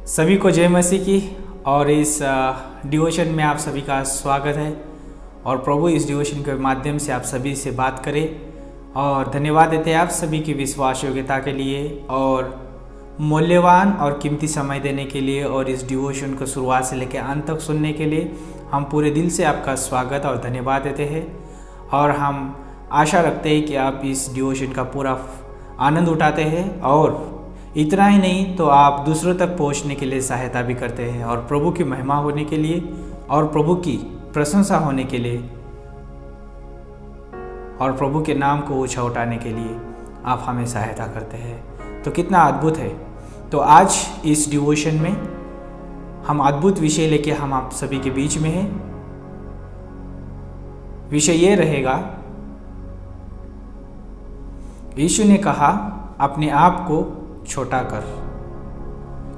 सभी को जय मसीह की। और इस डिवोशन में आप सभी का स्वागत है और प्रभु इस डिवोशन के माध्यम से आप सभी से बात करें। और धन्यवाद देते हैं आप सभी की विश्वास योग्यता के लिए और मूल्यवान और कीमती समय देने के लिए और इस डिवोशन को शुरुआत से लेकर अंत तक सुनने के लिए हम पूरे दिल से आपका स्वागत और धन्यवाद देते हैं। और हम आशा रखते हैं कि आप इस डिवोशन का पूरा आनंद उठाते हैं और इतना ही नहीं तो आप दूसरों तक पहुंचने के लिए सहायता भी करते हैं और प्रभु की महिमा होने के लिए और प्रभु की प्रशंसा होने के लिए और प्रभु के नाम को ऊंचा उठाने के लिए आप हमें सहायता करते हैं। तो कितना अद्भुत है। तो आज इस डिवोशन में हम अद्भुत विषय लेके हम आप सभी के बीच में हैं। विषय ये रहेगा, यीशु ने कहा अपने आप को छोटा कर।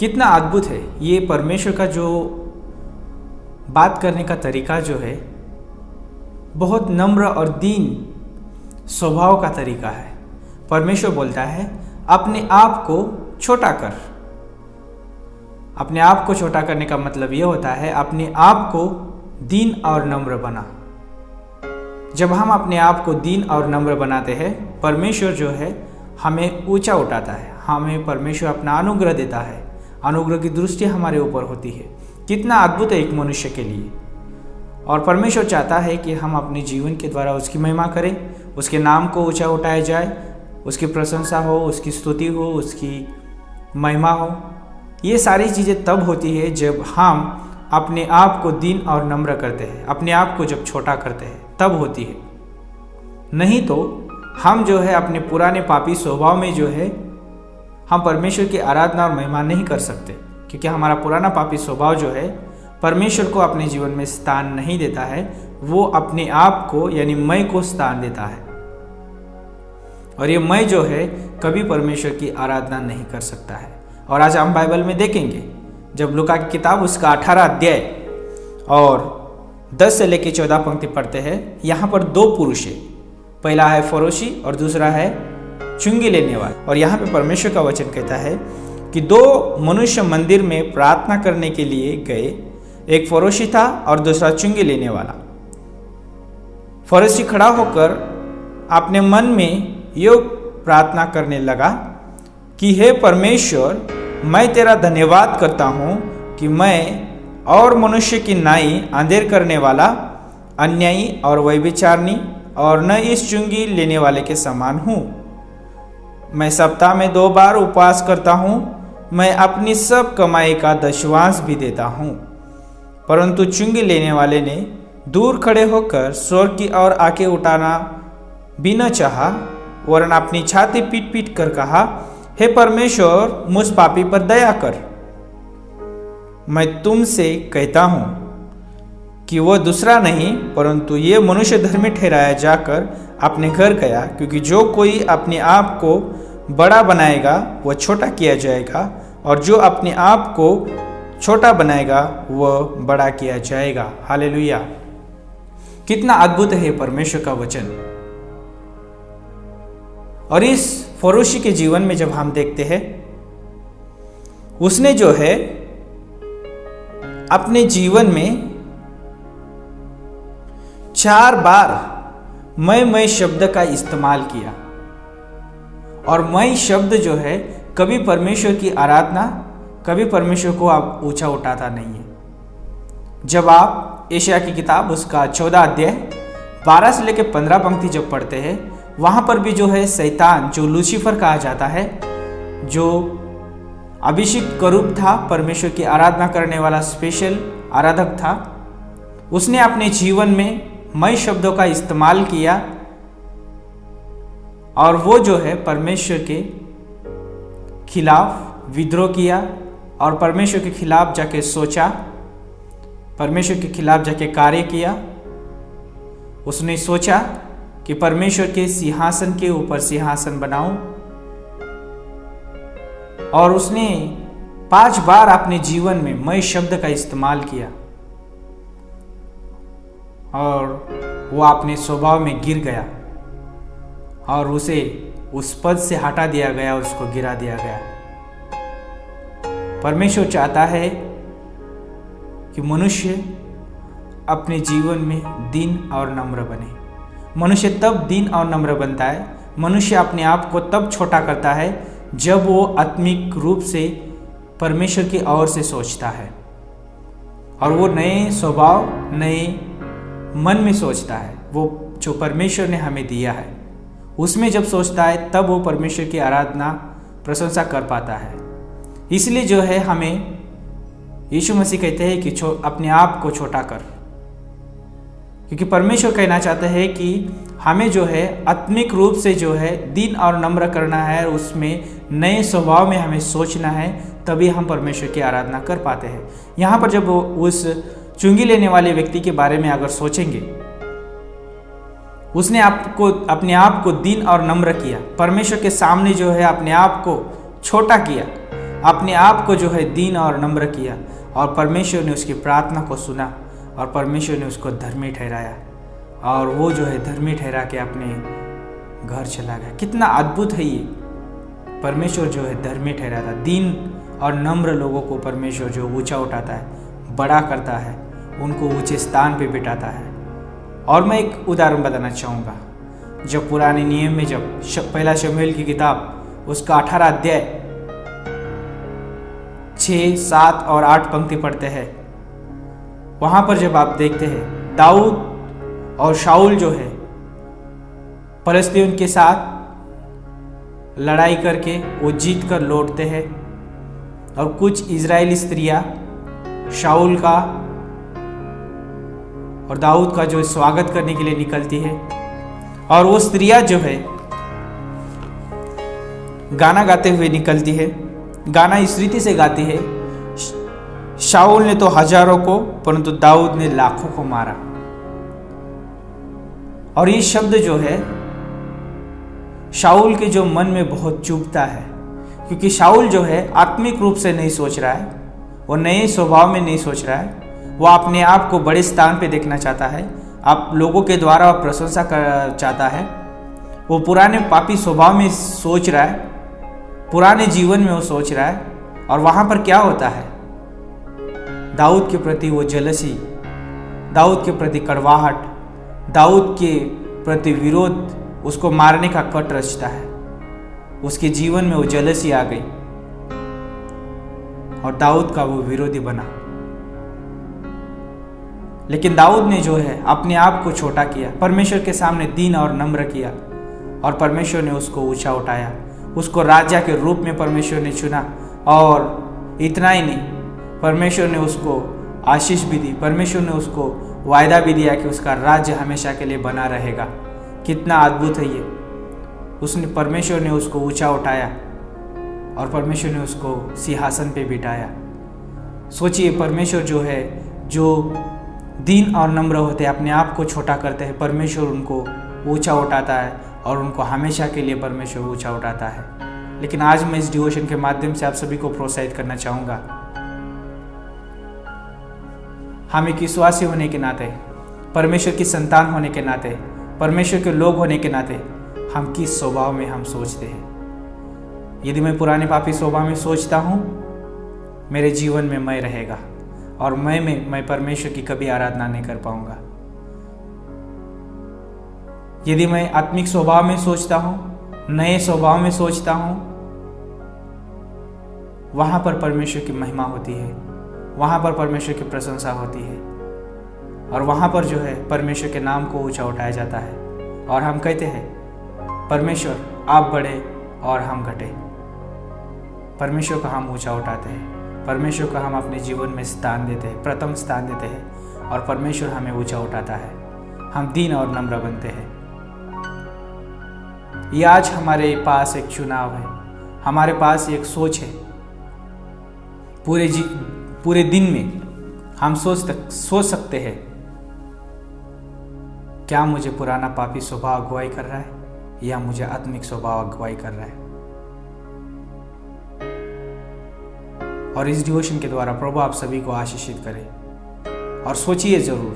कितना अद्भुत है ये परमेश्वर का जो बात करने का तरीका जो है, बहुत नम्र और दीन स्वभाव का तरीका है। परमेश्वर बोलता है अपने आप को छोटा कर। अपने आप को छोटा करने का मतलब ये होता है अपने आप को दीन और नम्र बना। जब हम अपने आप को दीन और नम्र बनाते हैं, परमेश्वर जो है हमें ऊंचा उठाता है। हमें परमेश्वर अपना अनुग्रह देता है। अनुग्रह की दृष्टि हमारे ऊपर होती है। कितना अद्भुत है एक मनुष्य के लिए। और परमेश्वर चाहता है कि हम अपने जीवन के द्वारा उसकी महिमा करें, उसके नाम को ऊंचा उठाया जाए, उसकी प्रशंसा हो, उसकी स्तुति हो, उसकी महिमा हो। ये सारी चीज़ें तब होती है जब हम अपने आप को दीन और नम्र करते हैं, अपने आप को जब छोटा करते हैं तब होती है। नहीं तो हम जो है अपने पुराने पापी स्वभाव में जो है हम परमेश्वर की आराधना और महिमा नहीं कर सकते, क्योंकि हमारा पुराना पापी स्वभाव जो है परमेश्वर को अपने जीवन में स्थान नहीं देता है। वो अपने आप को यानी मैं को स्थान देता है और ये मैं जो है कभी परमेश्वर की आराधना नहीं कर सकता है। और आज हम बाइबल में देखेंगे जब लूका की किताब उसका 18 अध्याय और 10 से लेकर 14 पंक्ति पढ़ते हैं। यहाँ पर दो पुरुष है, पहला है फरोशी और दूसरा है चुंगी लेने वाला। और यहाँ पे परमेश्वर का वचन कहता है कि दो मनुष्य मंदिर में प्रार्थना करने के लिए गए, एक फरोशी था और दूसरा चुंगी लेने वाला। फरोशी खड़ा होकर अपने मन में योग प्रार्थना करने लगा कि हे परमेश्वर, मैं तेरा धन्यवाद करता हूँ कि मैं और मनुष्य की नाई अंधेर करने वाला, अन्यायी और व्यभिचारिणी और न इस चुंगी लेने वाले के समान हूँ। मैं सप्ताह में 2 बार उपवास करता हूँ, मैं अपनी सब कमाई का दशवांश भी देता हूँ। परंतु चुंगी लेने वाले ने दूर खड़े होकर स्वर्ग की ओर आंखें उठाना भी न चाहा, वरन अपनी छाती पीट पीट कर कहा, हे परमेश्वर, मुझ पापी पर दया कर। मैं तुमसे कहता हूँ कि वह दूसरा नहीं परंतु ये मनुष्य धर्मी ठहराया जाकर अपने घर गया, क्योंकि जो कोई अपने आप को बड़ा बनाएगा वह छोटा किया जाएगा और जो अपने आप को छोटा बनाएगा वह बड़ा किया जाएगा। हालेलुया। कितना अद्भुत है परमेश्वर का वचन। और इस फरोशी के जीवन में जब हम देखते हैं, उसने जो है अपने जीवन में 4 बार मैं शब्द का इस्तेमाल किया। और मैं शब्द जो है कभी परमेश्वर की आराधना, कभी परमेश्वर को आप ऊंचा उठाता नहीं है। जब आप एशिया की किताब उसका 14 अध्याय 12 से लेकर 15 पंक्ति जब पढ़ते हैं, वहां पर भी जो है शैतान, जो लूसीफर कहा जाता है, जो अभिषिक्त करूब था, परमेश्वर की आराधना करने वाला स्पेशल आराधक था, उसने अपने जीवन में मैं शब्दों का इस्तेमाल किया और वो जो है परमेश्वर के खिलाफ विद्रोह किया और परमेश्वर के खिलाफ जाके सोचा, परमेश्वर के खिलाफ जाके कार्य किया। उसने सोचा कि परमेश्वर के सिंहासन के ऊपर सिंहासन बनाऊं और उसने 5 बार अपने जीवन में मैं शब्द का इस्तेमाल किया और वो अपने स्वभाव में गिर गया और उसे उस पद से हटा दिया गया, उसको गिरा दिया गया। परमेश्वर चाहता है कि मनुष्य अपने जीवन में दीन और नम्र बने। मनुष्य तब दीन और नम्र बनता है, मनुष्य अपने आप को तब छोटा करता है जब वो आत्मिक रूप से परमेश्वर की ओर से सोचता है और वो नए स्वभाव, नए मन में सोचता है। वो जो परमेश्वर ने हमें दिया है उसमें जब सोचता है तब वो परमेश्वर की आराधना, प्रशंसा कर पाता है। इसलिए जो है हमें यीशु मसीह कहते हैं कि अपने आप को छोटा कर, क्योंकि परमेश्वर कहना चाहता है कि हमें जो है आत्मिक रूप से जो है दीन और नम्र करना है, उसमें नए स्वभाव में हमें सोचना है, तभी हम परमेश्वर की आराधना कर पाते हैं। यहाँ पर जब उस चुंगी लेने वाले व्यक्ति के बारे में अगर सोचेंगे, उसने अपने आप को दीन और नम्र किया, परमेश्वर के सामने जो है अपने आप को छोटा किया, अपने आप को जो है दीन और नम्र किया, और परमेश्वर ने उसकी प्रार्थना को सुना और परमेश्वर ने उसको धर्मी ठहराया, और वो जो है धर्मी ठहरा के अपने घर चला गया। कितना अद्भुत है ये! परमेश्वर जो है धर्मी ठहराता, दीन और नम्र लोगों को परमेश्वर जो ऊंचा उठाता है, बड़ा करता है, उनको ऊंचे स्थान पे बिठाता है। और मैं एक उदाहरण बताना चाहूँगा। जब पुराने नियम में जब पहला शमूएल की किताब उसका 18 अध्याय 6, 7 और 8 पंक्ति पढ़ते हैं, वहाँ पर जब आप देखते हैं दाऊद और शाऊल जो है फलस्तीन के साथ लड़ाई करके वो जीत कर लौटते हैं, और कुछ इजरायली स्त्रियां शाऊल का और दाऊद का जो स्वागत करने के लिए निकलती है, और वो स्त्रियां जो है गाना गाते हुए निकलती है। गाना इस रीति से गाती है, शाऊल ने तो हजारों को परंतु दाऊद ने लाखों को मारा। और ये शब्द जो है शाऊल के जो मन में बहुत चुभता है, क्योंकि शाऊल जो है आत्मिक रूप से नहीं सोच रहा है, वो नए स्वभाव में नहीं सोच रहा है, वो अपने आप को बड़े स्थान पे देखना चाहता है, आप लोगों के द्वारा प्रशंसा चाहता है। वो पुराने पापी स्वभाव में सोच रहा है, पुराने जीवन में वो सोच रहा है। और वहाँ पर क्या होता है, दाऊद के प्रति वो जलसी, दाऊद के प्रति कड़वाहट, दाऊद के प्रति विरोध, उसको मारने का कट रचता है। उसके जीवन में वो जलसी आ गई और दाऊद का वो विरोधी बना। लेकिन दाऊद ने जो है अपने आप को छोटा किया, परमेश्वर के सामने दीन और नम्र किया, और परमेश्वर ने उसको ऊंचा उठाया, उसको राजा के रूप में परमेश्वर ने चुना। और इतना ही नहीं, परमेश्वर ने उसको आशीष भी दी, परमेश्वर ने उसको वायदा भी दिया कि उसका राज्य हमेशा के लिए बना रहेगा। कितना अद्भुत है ये! उसने परमेश्वर ने उसको ऊंचा उठाया और परमेश्वर ने उसको सिंहासन पे बिठाया। सोचिए, परमेश्वर जो है, जो दीन और नम्र होते हैं, अपने आप को छोटा करते हैं, परमेश्वर उनको ऊंचा उठाता है और उनको हमेशा के लिए परमेश्वर ऊंचा उठाता है। लेकिन आज मैं इस डिवोशन के माध्यम से आप सभी को प्रोत्साहित करना चाहूँगा, हम एक विश्वासी होने के नाते, परमेश्वर की संतान होने के नाते, परमेश्वर के लोग होने के नाते, हम किस स्वभाव में हम सोचते हैं। यदि मैं पुराने पापी स्वभाव में सोचता हूँ, मेरे जीवन में मैं रहेगा और मैं परमेश्वर की कभी आराधना नहीं कर पाऊंगा। यदि मैं आत्मिक स्वभाव में सोचता हूँ, नए स्वभाव में सोचता हूँ, वहाँ पर परमेश्वर की महिमा होती है, वहाँ पर परमेश्वर की प्रशंसा होती है, और वहाँ पर जो है परमेश्वर के नाम को ऊंचा उठाया जाता है। और हम कहते हैं, परमेश्वर आप बढ़े और हम घटे। परमेश्वर का हम ऊंचा उठाते हैं, परमेश्वर का हम अपने जीवन में स्थान देते हैं, प्रथम स्थान देते हैं, और परमेश्वर हमें ऊंचा उठाता है। हम दीन और नम्र बनते हैं। ये आज हमारे पास एक चुनाव है, हमारे पास एक सोच है। पूरे दिन में हम सोच सकते हैं, क्या मुझे पुराना पापी स्वभाव अगुवाई कर रहा है या मुझे आत्मिक स्वभाव अगुवाई कर रहा है। और इस डिवोशन के द्वारा प्रभु आप सभी को आशीषित करे। और सोचिए जरूर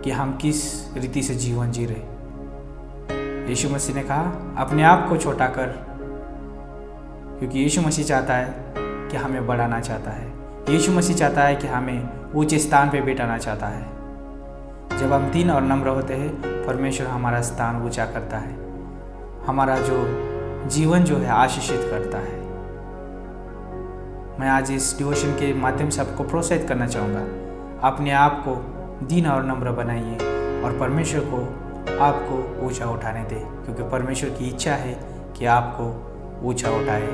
कि हम किस रीति से जीवन जी रहे। यीशु मसीह ने कहा, अपने आप को छोटा कर, क्योंकि यीशु मसीह चाहता है कि कि हमें बढ़ाना चाहता है। यीशु मसीह चाहता है कि हमें ऊंचे स्थान पे बिठाना चाहता है। जब हम दीन और नम्र होते हैं, परमेश्वर हमारा स्थान ऊंचा करता है, हमारा जो जीवन जो है आशीषित करता है। मैं आज इस डिवोशन के माध्यम से आपको प्रोत्साहित करना चाहूँगा, अपने आप को दीन और नम्र बनाइए और परमेश्वर को आपको ऊंचा उठाने दें, क्योंकि परमेश्वर की इच्छा है कि आपको ऊंचा उठाए,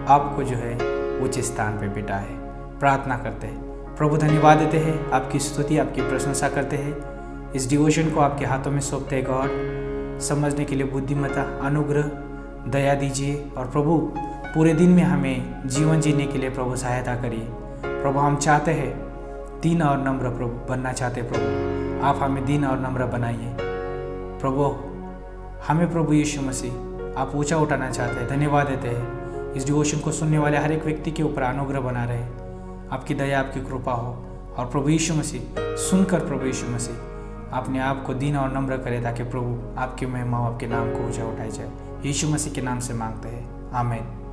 आपको जो है ऊंचे स्थान पे बिठाए। प्रार्थना करते हैं। प्रभु धन्यवाद देते हैं, आपकी स्तुति आपकी प्रशंसा करते हैं। इस डिवोशन को आपके हाथों में सौंपते हैं गॉड। समझने के लिए बुद्धिमत्ता, अनुग्रह, दया दीजिए और प्रभु पूरे दिन में हमें जीवन जीने के लिए प्रभु सहायता करिए। प्रभु हम चाहते हैं दीन और नम्र प्रभु बनना चाहते हैं। प्रभु आप हमें दीन और नम्र बनाइए। प्रभु हमें प्रभु यीशु मसीह आप ऊंचा उठाना चाहते हैं। धन्यवाद देते हैं। इस डिवोशन को सुनने वाले हर एक व्यक्ति के ऊपर अनुग्रह बना रहे, आपकी दया आपकी कृपा हो। और प्रभु यीशु मसीह सुनकर प्रभु यीशु मसीह अपने आप को दीन और नम्र करे, ताकि प्रभु आपकी महिमा आपके नाम को ऊंचा उठाई जाए। यीशु मसीह के नाम से मांगते हैं, आमीन।